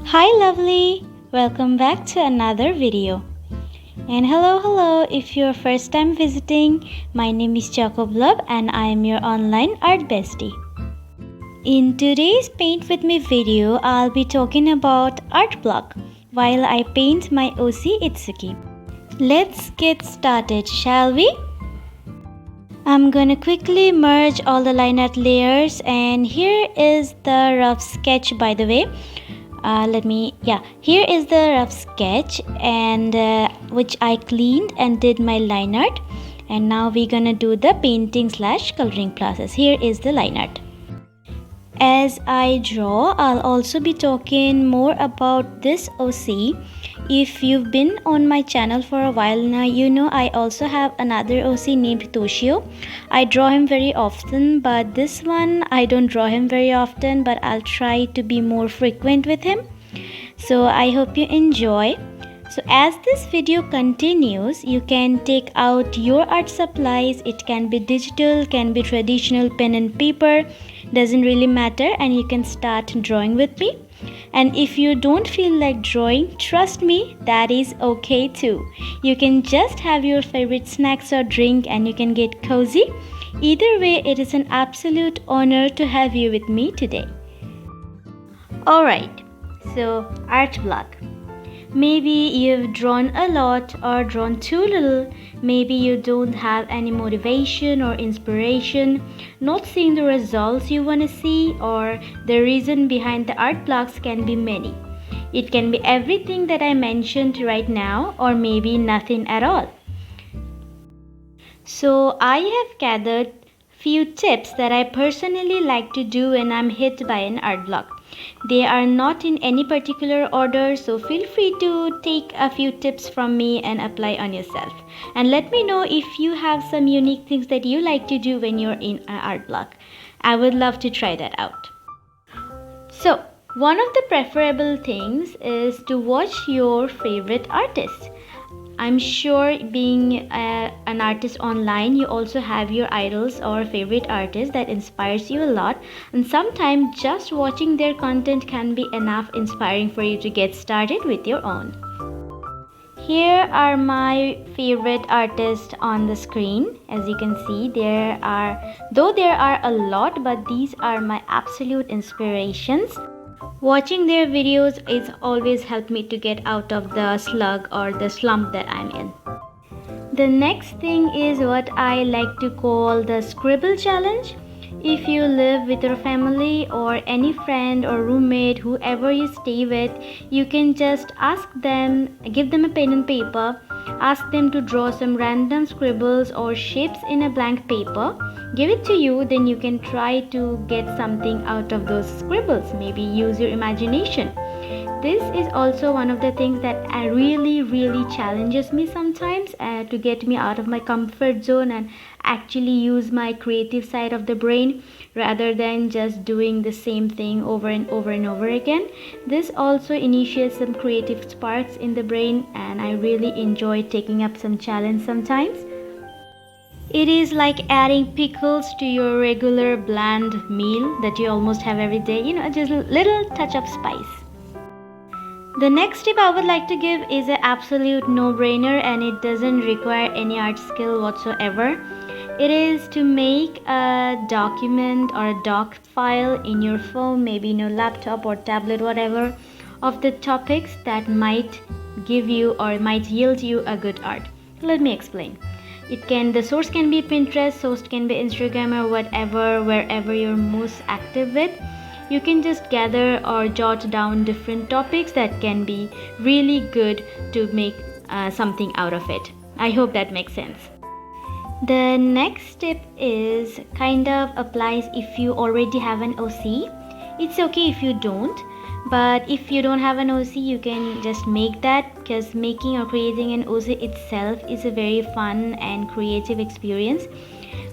Hi lovely, welcome back to another video. And hello if you're first time visiting, my name is Jacob and I am your online art bestie. In today's Paint With Me video, I'll be talking about art block while I paint my OC Itsuki. Let's get started, shall we? I'm gonna quickly merge all the line art layers, and here is the rough sketch, by the way. Here is the rough sketch and which I cleaned and did my line art, and now we're gonna do the painting / coloring process. Here is the line art. As I draw, I'll also be talking more about this OC. If you've been on my channel for a while now, you know I also have another OC named Toshio. I draw him very often, but this one I don't draw him very often, but I'll try to be more frequent with him. So I hope you enjoy. So as this video continues, you can take out your art supplies. It can be digital, can be traditional pen and paper, doesn't really matter, and you can start drawing with me. And if you don't feel like drawing, trust me, that is okay too. You can just have your favorite snacks or drink and you can get cozy. Either way, it is an absolute honor to have you with me today. Alright, so art block. Maybe you've drawn a lot or drawn too little. Maybe you don't have any motivation or inspiration, not seeing the results you want to see, or the reason behind the art blocks can be many. It can be everything that I mentioned right now, or maybe nothing at all. So I have gathered few tips that I personally like to do when I'm hit by an art block. They are not in any particular order, so feel free to take a few tips from me and apply on yourself. And let me know if you have some unique things that you like to do when you're in an art block. I would love to try that out. So, one of the preferable things is to watch your favorite artist. I'm sure being an artist online, you also have your idols or favorite artists that inspires you a lot, and sometimes just watching their content can be enough inspiring for you to get started with your own. Here are my favorite artists on the screen. As you can see, there are a lot, but these are my absolute inspirations. Watching their videos is always helped me to get out of the slug or the slump that I'm in. The next thing is what I like to call the scribble challenge. If you live with your family or any friend or roommate, whoever you stay with, you can just give them a pen and paper, ask them to draw some random scribbles or shapes in a blank paper. Give it to you, then you can try to get something out of those scribbles. Maybe use your imagination. This is also one of the things that really challenges me sometimes to get me out of my comfort zone and actually use my creative side of the brain rather than just doing the same thing over and over again. This also initiates some creative sparks in the brain, and I really enjoy taking up some challenge sometimes. It is like adding pickles to your regular bland meal that you almost have every day, just a little touch of spice. The next tip I would like to give is an absolute no-brainer, and it doesn't require any art skill whatsoever. It is to make a document or a doc file in your phone, maybe in your laptop or tablet, whatever, of the topics that might give you or might yield you a good art. Let me explain. The source can be Pinterest, source can be Instagram or whatever, wherever you're most active with. You can just gather or jot down different topics that can be really good to make something out of it. I hope that makes sense. The next tip is kind of applies if you already have an OC. It's okay if you don't, but if you don't have an OC, you can just make that, because making or creating an OC itself is a very fun and creative experience.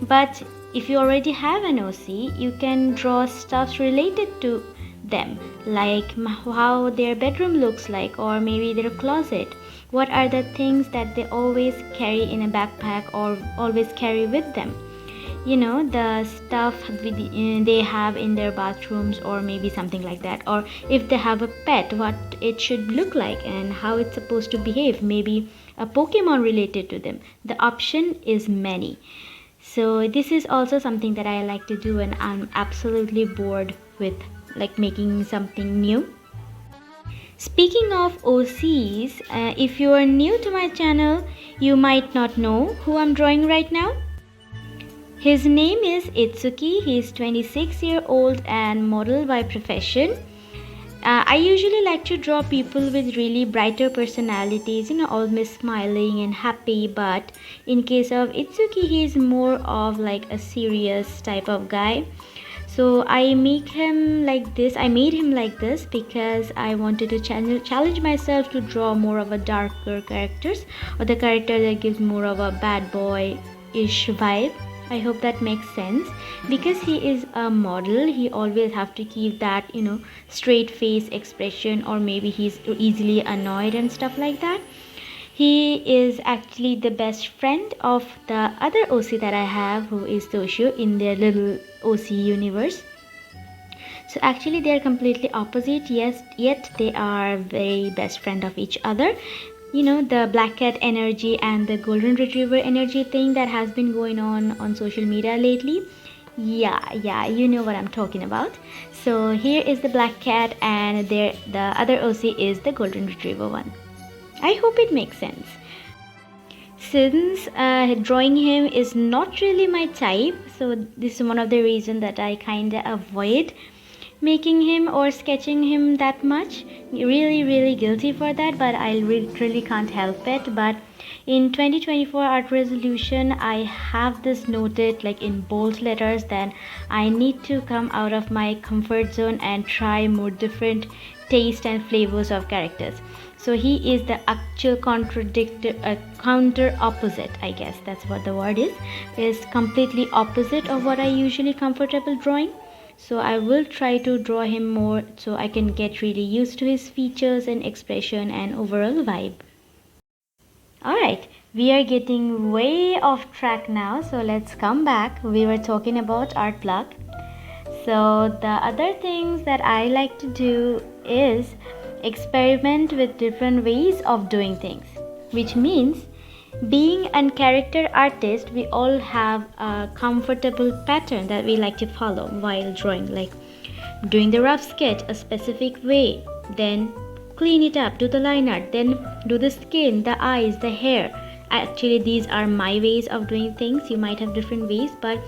But if you already have an OC, you can draw stuff related to them, like how their bedroom looks like, or maybe their closet. What are the things that they always carry in a backpack or always carry with them? the stuff they have in their bathrooms, or maybe something like that, or if they have a pet, what it should look like and how it's supposed to behave, maybe a Pokemon related to them. The option is many. So this is also something that I like to do when I'm absolutely bored with like making something new. Speaking of OCs, if you are new to my channel, you might not know who I'm drawing right now. His name is Itsuki. He is 26-year-old and model by profession. I usually like to draw people with really brighter personalities, always smiling and happy, but in case of Itsuki, he is more of like a serious type of guy. So I made him like this because I wanted to challenge myself to draw more of a darker characters, or the character that gives more of a bad boy-ish vibe. I hope that makes sense. Because he is a model, he always have to keep that straight face expression, or maybe he's easily annoyed and stuff like that. He is actually the best friend of the other OC that I have, who is Toshio, in their little OC universe. So actually they are completely opposite, yes, yet they are very best friend of each other. The black cat energy and the golden retriever energy thing that has been going on social media lately. Yeah, you know what I'm talking about. So here is the black cat, and the other OC is the golden retriever one. I hope it makes sense. Since drawing him is not really my type, so this is one of the reasons that I kinda avoid making him or sketching him that much. Really guilty for that, but I really can't help it. But in 2024 art resolution, I have this noted like in bold letters, then I need to come out of my comfort zone and try more different taste and flavors of characters. So he is the actual counter opposite, I guess that's what the word is completely opposite of what I usually comfortable drawing. So I will try to draw him more so I can get really used to his features and expression and overall vibe. Alright, we are getting way off track now, so let's come back. We were talking about art block. So the other things that I like to do is experiment with different ways of doing things, which means being a character artist, we all have a comfortable pattern that we like to follow while drawing, like doing the rough sketch a specific way, then clean it up, do the line art, then do the skin, the eyes, the hair. Actually, these are my ways of doing things. You might have different ways, but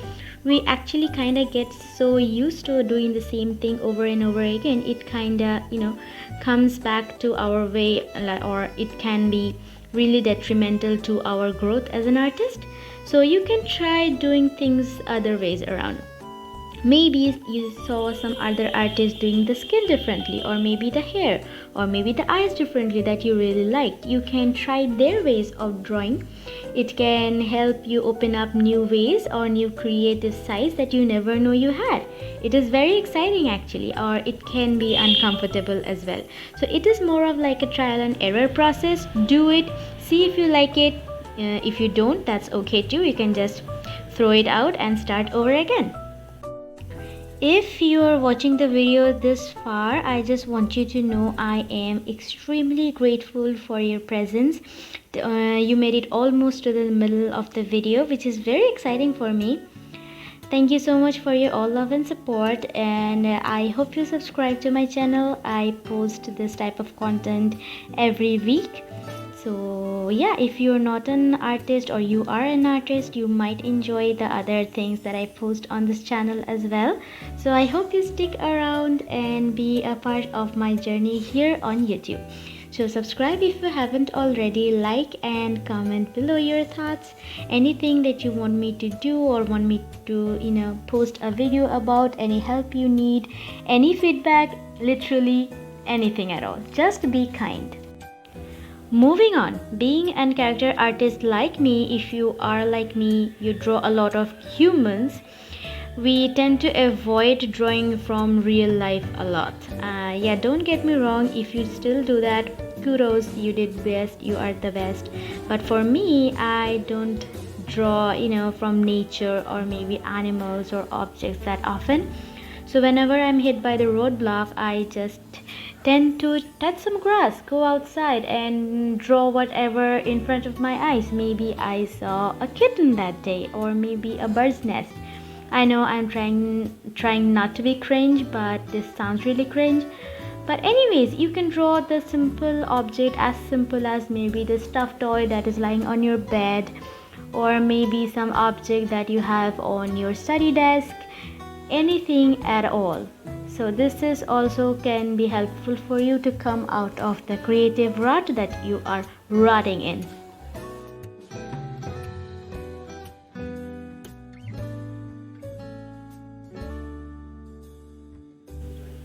we actually kind of get so used to doing the same thing over and over again, it kind of comes back to our way, or it can be really detrimental to our growth as an artist. So you can try doing things other ways around. Maybe you saw some other artists doing the skin differently, or maybe the hair, or maybe the eyes differently that you really liked. You can try their ways of drawing. It can help you open up new ways or new creative sides that you never know you had. It is very exciting actually, or it can be uncomfortable as well. So it is more of like a trial and error process. Do it, see if you like it. If you don't, that's okay too. You can just throw it out and start over again. If you are watching the video this far, I just want you to know I am extremely grateful for your presence. You made it almost to the middle of the video, which is very exciting for me. Thank you so much for your all love and support, and I hope you subscribe to my channel. I post this type of content every week. So yeah, if you're not an artist or you are an artist, you might enjoy the other things that I post on this channel as well. So I hope you stick around and be a part of my journey here on YouTube. So subscribe if you haven't already, like and comment below your thoughts, anything that you want me to do or want me to post a video about, any help you need, any feedback, literally anything at all. Just be kind. Moving on, being a character artist like me, if you are like me, you draw a lot of humans, we tend to avoid drawing from real life a lot. Yeah, don't get me wrong, if you still do that, kudos, you did best, you are the best. But for me, I don't draw, from nature or maybe animals or objects that often. So whenever I'm hit by the roadblock, I just tend to touch some grass, go outside and draw whatever in front of my eyes. Maybe I saw a kitten that day, or maybe a bird's nest. I know I'm trying not to be cringe, but this sounds really cringe. But anyways, you can draw the simple object, as simple as maybe the stuffed toy that is lying on your bed, or maybe some object that you have on your study desk, anything at all. So this is also can be helpful for you to come out of the creative rut that you are rotting in.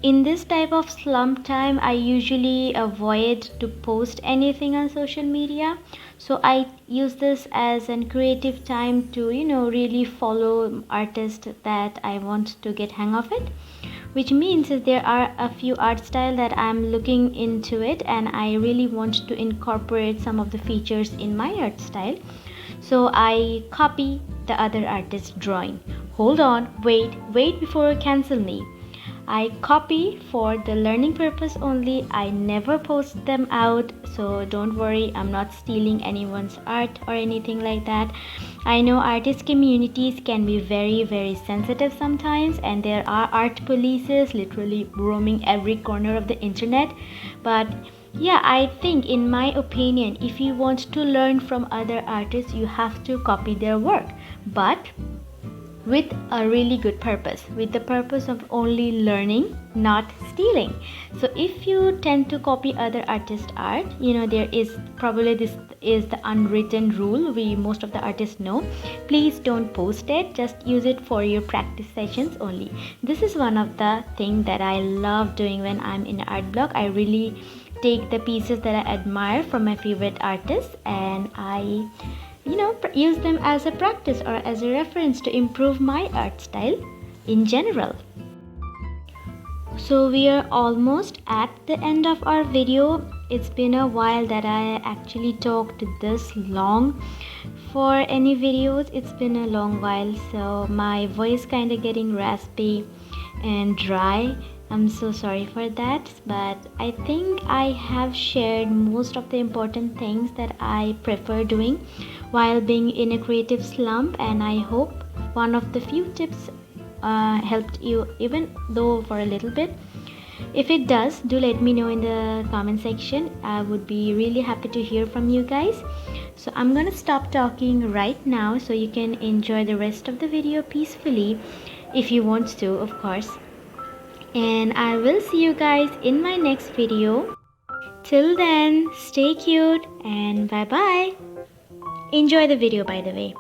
In this type of slump time, I usually avoid to post anything on social media. So I use this as a creative time to, really follow artists that I want to get hang of it. Which means if there are a few art style that I'm looking into it and I really want to incorporate some of the features in my art style. So I copy the other artist's drawing. Hold on, wait before you cancel me. I copy for the learning purpose only. I never post them out, so don't worry, I'm not stealing anyone's art or anything like that. I know artist communities can be very sensitive sometimes, and there are art polices literally roaming every corner of the internet. But yeah, I think in my opinion, if you want to learn from other artists, you have to copy their work, but with a really good purpose, with the purpose of only learning, not stealing. So if you tend to copy other artists' art, there is probably, this is the unwritten rule we most of the artists know, please don't post it, just use it for your practice sessions only. This is one of the things that I love doing when I'm in art block. I really take the pieces that I admire from my favorite artists and I use them as a practice or as a reference to improve my art style in general. So we are almost at the end of our video. It's been a while that I actually talked this long for any videos. It's been a long while, so my voice kind of getting raspy and dry. I'm so sorry for that, but I think I have shared most of the important things that I prefer doing while being in a creative slump, and I hope one of the few tips helped you, even though for a little bit. If it does, do let me know in the comment section. I would be really happy to hear from you guys. So I'm gonna stop talking right now so you can enjoy the rest of the video peacefully if you want to, of course. And I will see you guys in my next video. Till then, stay cute and bye bye. Enjoy the video, by the way.